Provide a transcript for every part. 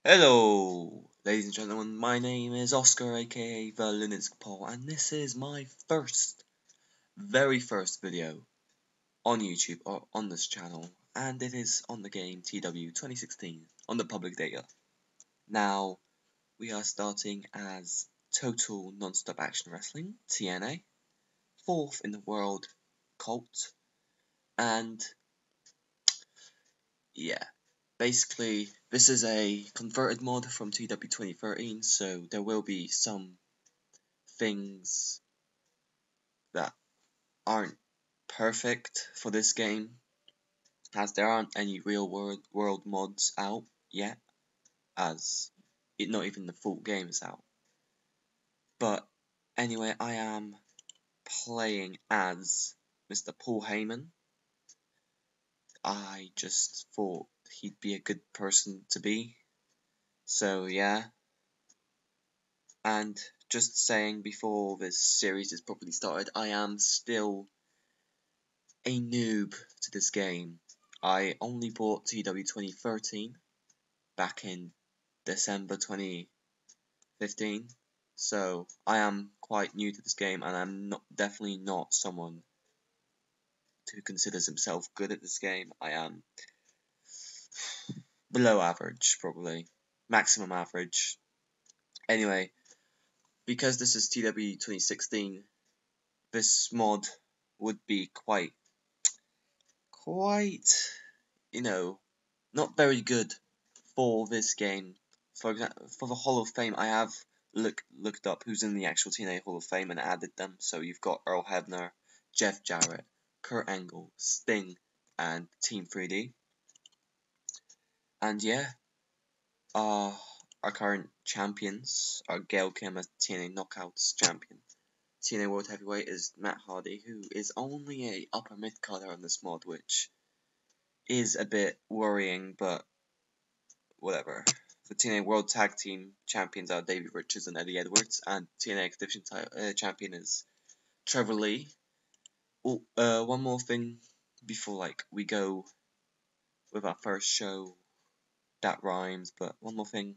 Hello, ladies and gentlemen. My name is Oscar, aka the Lunatic Paul, and this is my very first video on YouTube or on this channel, and it is on the game TEW 2016 on the public data. Now, we are starting as Total Non-Stop Action Wrestling (TNA), fourth in the world cult, and yeah. Basically, this is a converted mod from TEW 2013, so there will be some things that aren't perfect for this game, as there aren't any real world mods out yet, as not even the full game is out. But anyway, I am playing as Mr. Paul Heyman. I just thought he'd be a good person to be, so yeah. And just saying before this series is properly started, I am still a noob to this game. I only bought TEW 2013 back in December 2015, so I am quite new to this game, and I'm definitely not someone who considers himself good at this game. I am below average, probably. Maximum average. Anyway, because this is TEW 2016, this mod would be quite, not very good for this game. For example, for the Hall of Fame, I have looked up who's in the actual TNA Hall of Fame and added them. So you've got Earl Hebner, Jeff Jarrett, Kurt Angle, Sting, and Team 3D. And yeah, our current champions are Gail Kim as TNA Knockouts champion. TNA World Heavyweight is Matt Hardy, who is only a upper mid carder on this mod, which is a bit worrying, but whatever. The TNA World Tag Team Champions are Davey Richards and Eddie Edwards, and TNA X Division Champion is Trevor Lee. Oh, one more thing before we go with our first show. That rhymes, but one more thing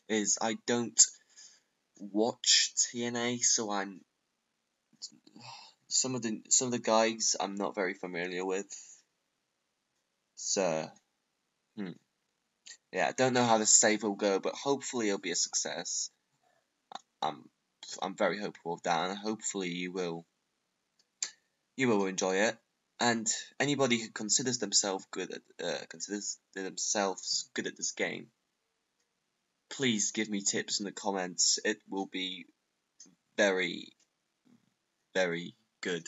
is I don't watch TNA, so I'm some of the guys I'm not very familiar with. So, yeah, I don't know how the save will go, but hopefully it'll be a success. I'm very hopeful of that, and hopefully you will enjoy it. And anybody who considers themselves good at this game, please give me tips in the comments. It will be very, very good,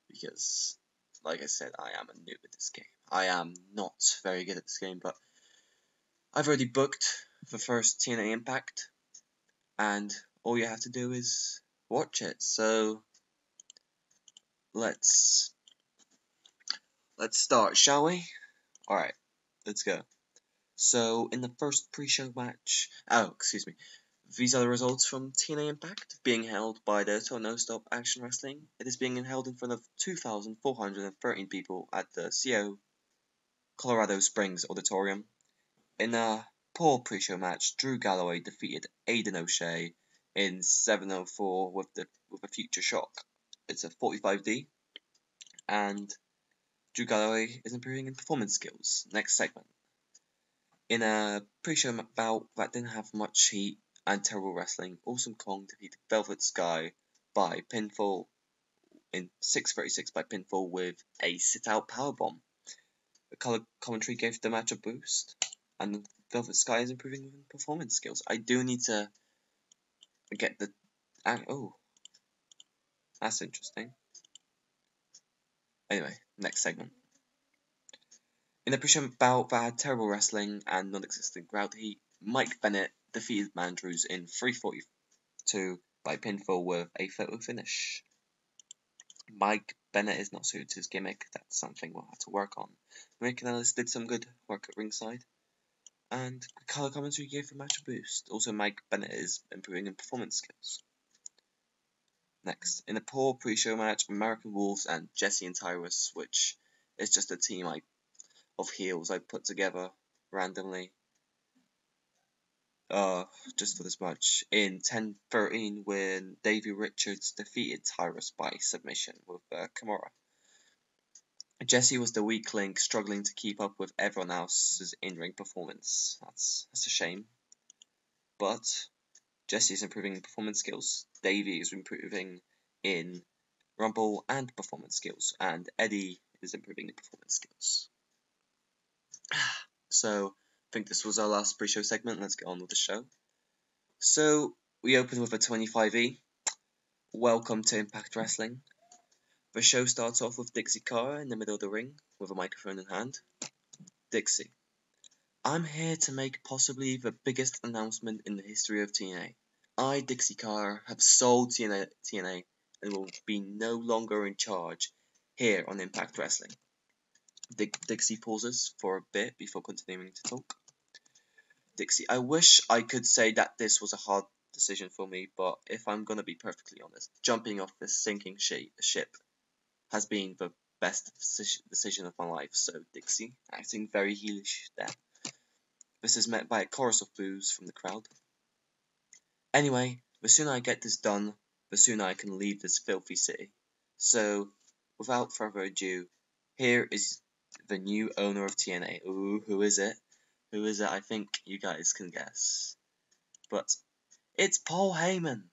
because, like I said, I am a noob at this game. I am not very good at this game, but I've already booked the first TNA Impact, and all you have to do is watch it. So let's start, shall we? Alright, let's go. So, in the first pre-show match, these are the results from TNA Impact, being held by the Total No-Stop Action Wrestling. It is being held in front of 2,413 people at the CO Colorado Springs Auditorium. In a poor pre-show match, Drew Galloway defeated Aiden O'Shea in 7:04 with a future shock. It's a 45D, and Drew Galloway is improving in performance skills. Next segment. In a pre-show bout that didn't have much heat and terrible wrestling, Awesome Kong defeated Velvet Sky by pinfall in 6:36 by pinfall with a sit-out powerbomb. The color commentary gave the match a boost, and Velvet Sky is improving in performance skills. I do need to get the... Oh, that's interesting. Anyway, next segment. In a pre-show bout that had terrible wrestling and non-existent crowd heat, Mike Bennett defeated Mandrews in 3:42 by pinfall with a photo finish. Mike Bennett is not suited to his gimmick. That's something we'll have to work on. Rick and Ellis did some good work at ringside, and the color commentary gave the match a boost. Also, Mike Bennett is improving in performance skills. Next, in a poor pre-show match, American Wolves and Jesse and Tyrus, which is just a team of heels I put together randomly. just for this match, in 10-13 when Davey Richards defeated Tyrus by submission with Kimura. Jesse was the weak link, struggling to keep up with everyone else's in-ring performance. That's a shame. But Jesse is improving in performance skills, Davey is improving in Rumble and performance skills, and Eddie is improving in performance skills. So, I think this was our last pre-show segment. Let's get on with the show. So, we open with a 25E. Welcome to Impact Wrestling. The show starts off with Dixie Carter in the middle of the ring with a microphone in hand. Dixie: I'm here to make possibly the biggest announcement in the history of TNA. I, Dixie Carter, have sold TNA and will be no longer in charge here on Impact Wrestling. Dixie pauses for a bit before continuing to talk. Dixie: I wish I could say that this was a hard decision for me, but if I'm gonna be perfectly honest, jumping off this sinking ship has been the best decision of my life. So Dixie, acting very heelish there. This is met by a chorus of boos from the crowd. Anyway, the sooner I get this done, the sooner I can leave this filthy city. So, without further ado, here is the new owner of TNA. Ooh, who is it? Who is it? I think you guys can guess. But it's Paul Heyman.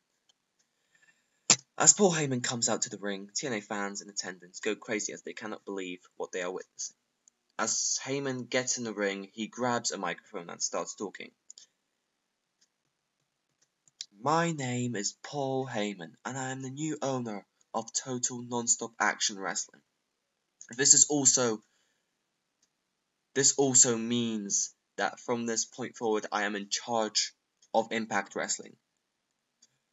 As Paul Heyman comes out to the ring, TNA fans in attendance go crazy as they cannot believe what they are witnessing. As Heyman gets in the ring, he grabs a microphone and starts talking. My name is Paul Heyman, and I am the new owner of Total Nonstop Action Wrestling. This also means that from this point forward, I am in charge of Impact Wrestling.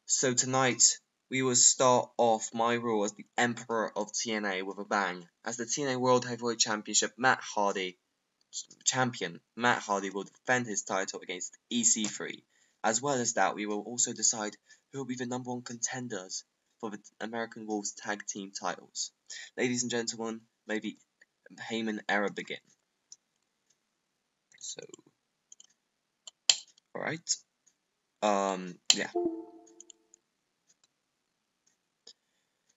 So tonight, we will start off my role as the Emperor of TNA with a bang. As the TNA World Heavyweight Championship, Champion Matt Hardy will defend his title against EC3. As well as that, we will also decide who will be the number one contenders for the American Wolves Tag Team titles. Ladies and gentlemen, may the Heyman era begin. So, alright. Yeah.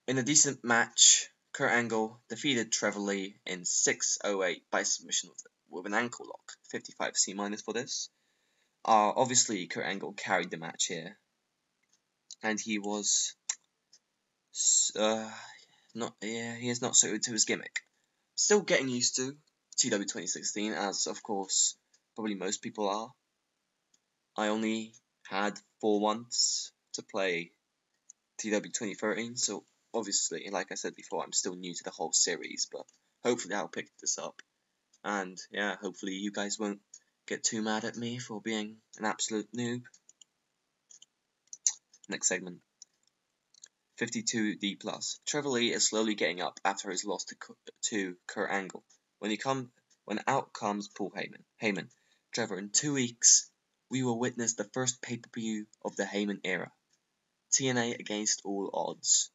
In a decent match, Kurt Angle defeated Trevor Lee in 6:08 by submission with an ankle lock. 55 C- for this. Obviously, Kurt Angle carried the match here, and he was he is not suited to his gimmick. Still getting used to TEW 2016, as of course probably most people are. I only had 4 months to play TEW 2013, so obviously, like I said before, I'm still new to the whole series, but hopefully I'll pick this up. And yeah, hopefully you guys won't get too mad at me for being an absolute noob. Next segment. 52D+. Trevor Lee is slowly getting up after his loss to Kurt Angle. When out comes Paul Heyman. Trevor, in 2 weeks, we will witness the first pay-per-view of the Heyman era. TNA against all odds.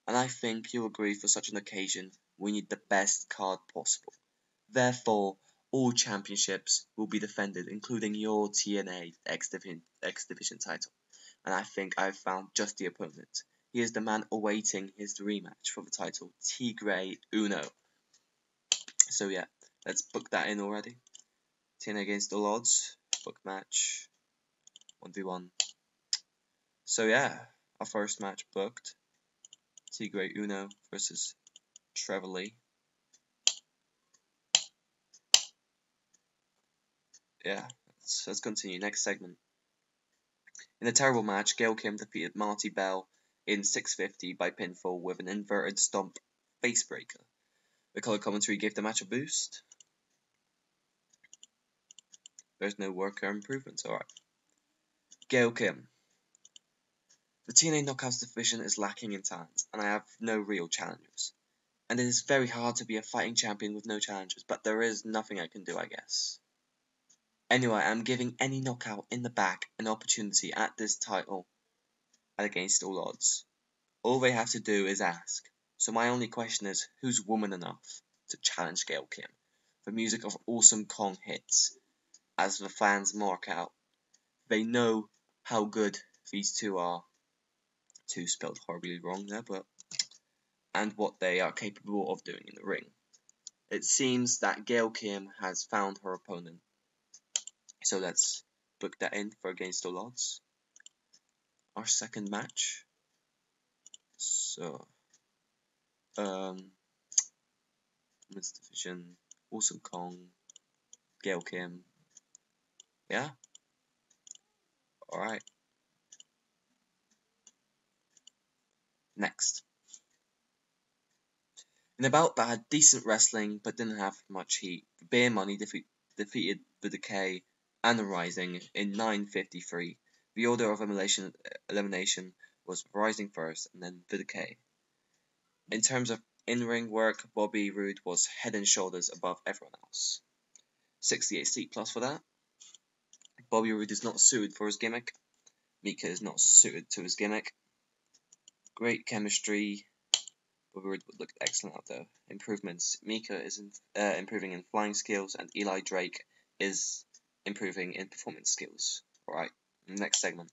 And I think you'll agree for such an occasion, we need the best card possible. Therefore, all championships will be defended, including your TNA X Division title. And I think I've found just the opponent. He is the man awaiting his rematch for the title, Tigre Uno. So yeah, let's book that in already. TNA against all odds, book match, 1v1. So yeah, our first match booked. Tigre Uno versus Trevor Lee. Yeah, let's continue. Next segment. In a terrible match, Gail Kim defeated Marty Bell in 6:50 by pinfall with an inverted stomp facebreaker. The color commentary gave the match a boost. There's no worker improvements, alright. Gail Kim. The TNA Knockouts division is lacking in talent, and I have no real challengers. And it is very hard to be a fighting champion with no challengers, but there is nothing I can do, I guess. Anyway, I'm giving any knockout in the back an opportunity at this title against all odds. All they have to do is ask. So my only question is, who's woman enough to challenge Gail Kim? The music of Awesome Kong hits as the fans mark out they know how good these two are. Two spelled horribly wrong there, but and what they are capable of doing in the ring. It seems that Gail Kim has found her opponent. So let's book that in for Against All Odds. Our second match. So, Women's Division, Awesome Kong, Gail Kim. Yeah? Alright. Next. In a bout that had decent wrestling but didn't have much heat, Beer Money defeated The Decay and The Rising in 9:53. The order of elimination was Rising first and then The Decay. In terms of in-ring work, Bobby Roode was head and shoulders above everyone else. 68 sleep plus for that. Bobby Roode is not suited for his gimmick. Mika is not suited to his gimmick. Great chemistry. Bobby Roode would look excellent out there. Improvements. Mika is improving in flying skills, and Eli Drake is improving in performance skills. Alright, next segment.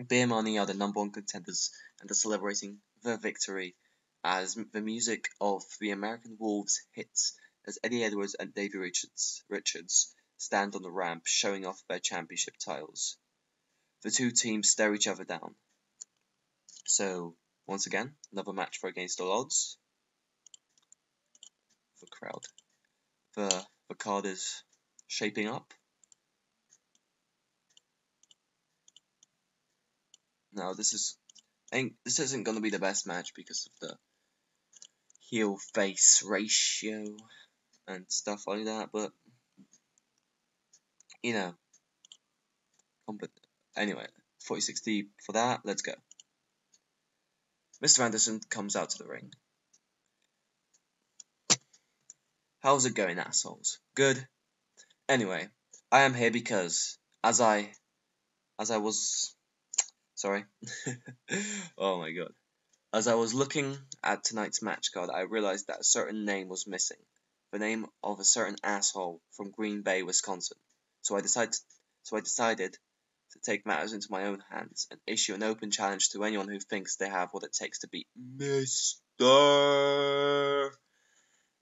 Beer Money are the #1 contenders and are celebrating the victory as the music of the American Wolves hits as Eddie Edwards and Davey Richards stand on the ramp showing off their championship titles. The two teams stare each other down. So, once again, another match for Against All Odds. The crowd. The card is shaping up. Now, this isn't going to be the best match because of the heel-face ratio and stuff like that, but you know, anyway, 40-60 for that. Let's go. Mr. Anderson comes out to the ring. How's it going, assholes? Good. Anyway, I am here because as I was sorry. Oh my god. As I was looking at tonight's match card, I realized that a certain name was missing. The name of a certain asshole from Green Bay, Wisconsin. So I decided to take matters into my own hands and issue an open challenge to anyone who thinks they have what it takes to beat Mr.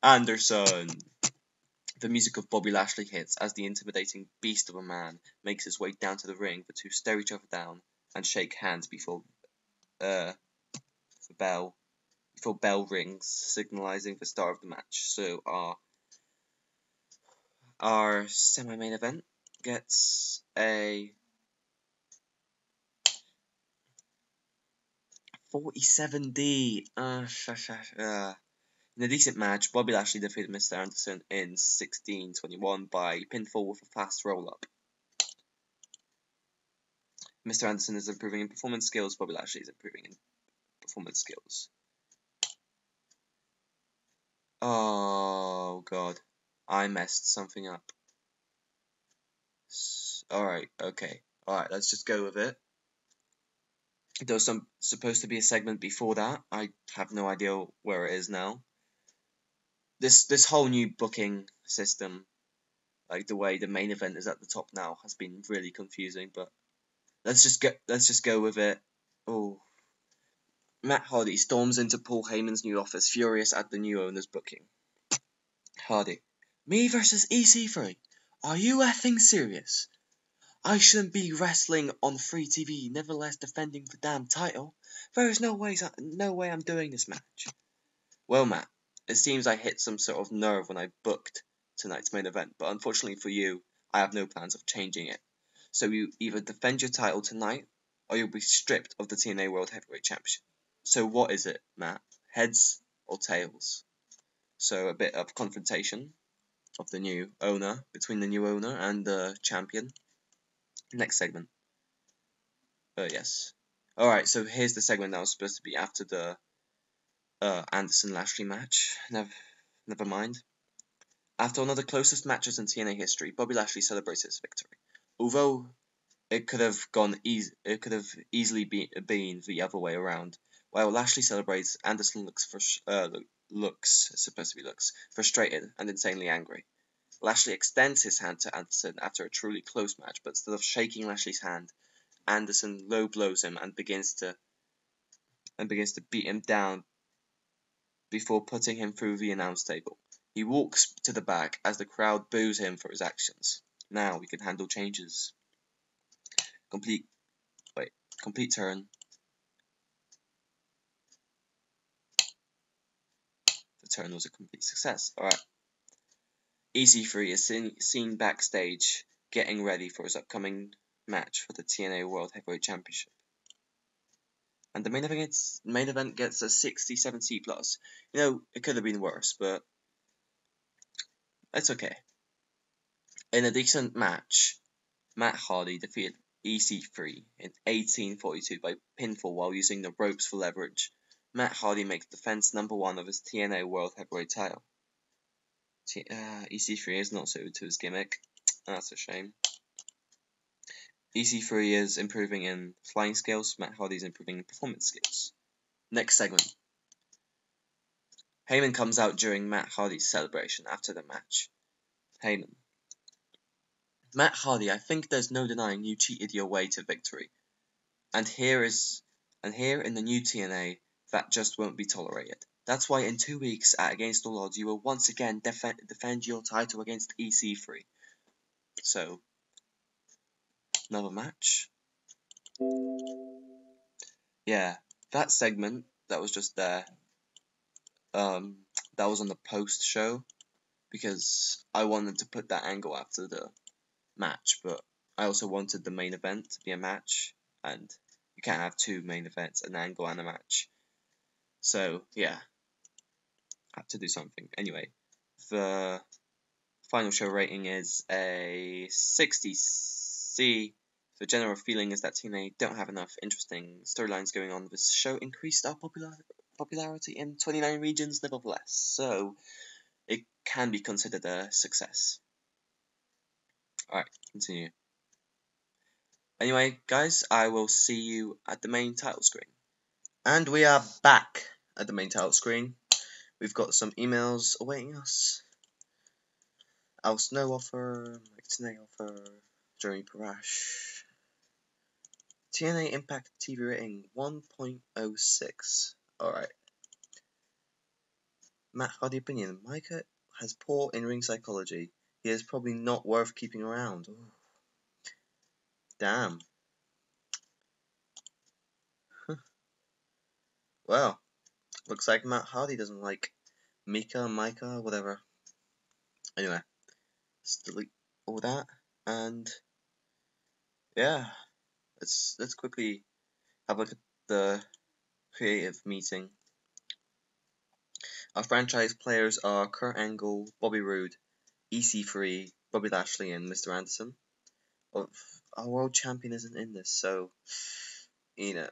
Anderson. The music of Bobby Lashley hits as the intimidating beast of a man makes his way down to the ring. The two stare each other down and shake hands before the bell rings, signalizing the start of the match. So our semi-main event gets a 47D. In a decent match, Bobby Lashley defeated Mr. Anderson in 16:21 by pinfall with a fast roll-up. Mr. Anderson is improving in performance skills. Bobby Lashley is improving in performance skills. Oh god, I messed something up. Alright, okay. Alright, let's just go with it. There was supposed to be a segment before that. I have no idea where it is now. This whole new booking system, like the way the main event is at the top now, has been really confusing. But let's just go with it. Oh, Matt Hardy storms into Paul Heyman's new office, furious at the new owner's booking. Hardy, me versus EC3. Are you effing serious? I shouldn't be wrestling on free TV, nevertheless defending the damn title. There is no way I'm doing this match. Well, Matt, it seems I hit some sort of nerve when I booked tonight's main event, but unfortunately for you, I have no plans of changing it. So you either defend your title tonight, or you'll be stripped of the TNA World Heavyweight Championship. So what is it, Matt? Heads or tails? So a bit of confrontation of the new owner, between the new owner and the champion. Next segment. Yes. Alright, so here's the segment that was supposed to be after the Anderson-Lashley match. Never mind. After one of the closest matches in TNA history, Bobby Lashley celebrates his victory. Although it could have easily been the other way around. While Lashley celebrates, Anderson looks frustrated and insanely angry. Lashley extends his hand to Anderson after a truly close match, but instead of shaking Lashley's hand, Anderson low blows him and begins to beat him down before putting him through the announce table. He walks to the back as the crowd boos him for his actions. Now we can handle changes. Complete turn. The turn was a complete success. Alright. EC3 is seen backstage getting ready for his upcoming match for the TNA World Heavyweight Championship. And the main event gets a 67C+. You know, it could have been worse, but it's okay. In a decent match, Matt Hardy defeated EC3 in 1842 by pinfall while using the ropes for leverage. Matt Hardy makes defense #1 of his TNA World Heavyweight title. EC3 is not suited to his gimmick. That's a shame. EC3 is improving in flying skills. Matt Hardy is improving in performance skills. Next segment. Heyman comes out during Matt Hardy's celebration after the match. Heyman. Matt Hardy, I think there's no denying you cheated your way to victory. And here in the new TNA, that just won't be tolerated. That's why in 2 weeks at Against All Odds, you will once again defend your title against EC3. So, another match. Yeah, that segment that was just there, that was on the post show, because I wanted to put that angle after the match, but I also wanted the main event to be a match, and you can't have two main events, an angle and a match. So, yeah, I had to do something. Anyway, the final show rating is a 60C. The general feeling is that TNA don't have enough interesting storylines going on. This show increased our popularity in 29 regions, nevertheless, so it can be considered a success. Alright, continue. Anyway, guys, I will see you at the main title screen. And we are back at the main title screen. We've got some emails awaiting us. Al Snow offer, Mike Tenay offer, Jeremy Parash. TNA Impact TV rating 1.06. Alright. Matt Hardy opinion. Micah has poor in-ring psychology. He is probably not worth keeping around. Ooh. Damn. Well, looks like Matt Hardy doesn't like Micah, whatever. Anyway, let's delete all that, and yeah, let's quickly have a look at the creative meeting. Our franchise players are Kurt Angle, Bobby Roode, EC3, Bobby Lashley, and Mr. Anderson. Our world champion isn't in this, so you know,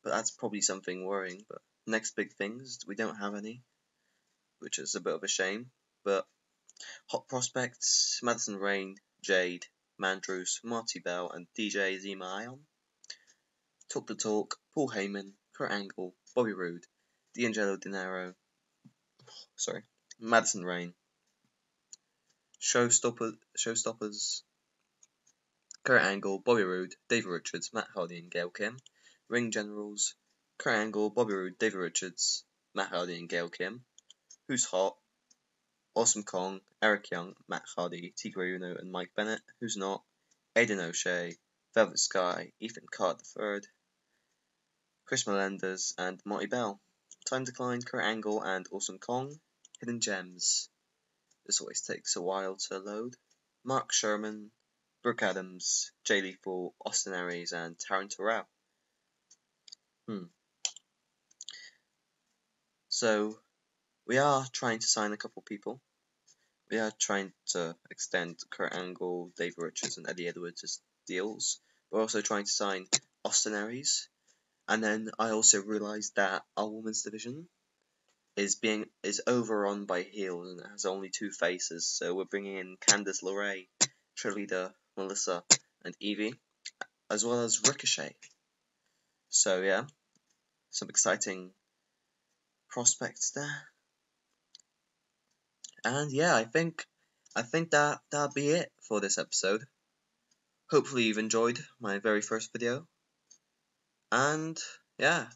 but that's probably something worrying. But next big things, we don't have any, which is a bit of a shame. But hot prospects: Madison Rayne, Jade, Mandrews, Marty Bell, and DJ Zema Ion. Talk the Talk, Paul Heyman, Kurt Angle, Bobby Roode, D'Angelo Dinero, Madison Rayne. Showstoppers, Kurt Angle, Bobby Roode, David Richards, Matt Hardy, and Gail Kim. Ring Generals, Kurt Angle, Bobby Roode, David Richards, Matt Hardy, and Gail Kim. Who's Hot? Awesome Kong, Eric Young, Matt Hardy, Tigre Uno, and Mike Bennett. Who's Not? Aiden O'Shea, Velvet Sky, Ethan Card III, Chris Melendez, and Marty Bell. Time Decline, Kurt Angle, and Awesome Kong. Hidden Gems. This always takes a while to load. Mark Sherman, Brooke Adams, Jay Lethal, Austin Aries, and Taryn Terrell. So, we are trying to sign a couple people. We are trying to extend Kurt Angle, David Richards, and Eddie Edwards' deals. We're also trying to sign Austin Aries. And then I also realised that our women's division is overrun by heels and it has only two faces. So we're bringing in Candice LeRae, Cheerleader, Melissa, and Evie, as well as Ricochet. So yeah, some exciting prospects there. And yeah, I think I think that'll be it for this episode. Hopefully you've enjoyed my very first video. And yeah,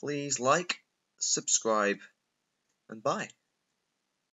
please like, subscribe, and bye.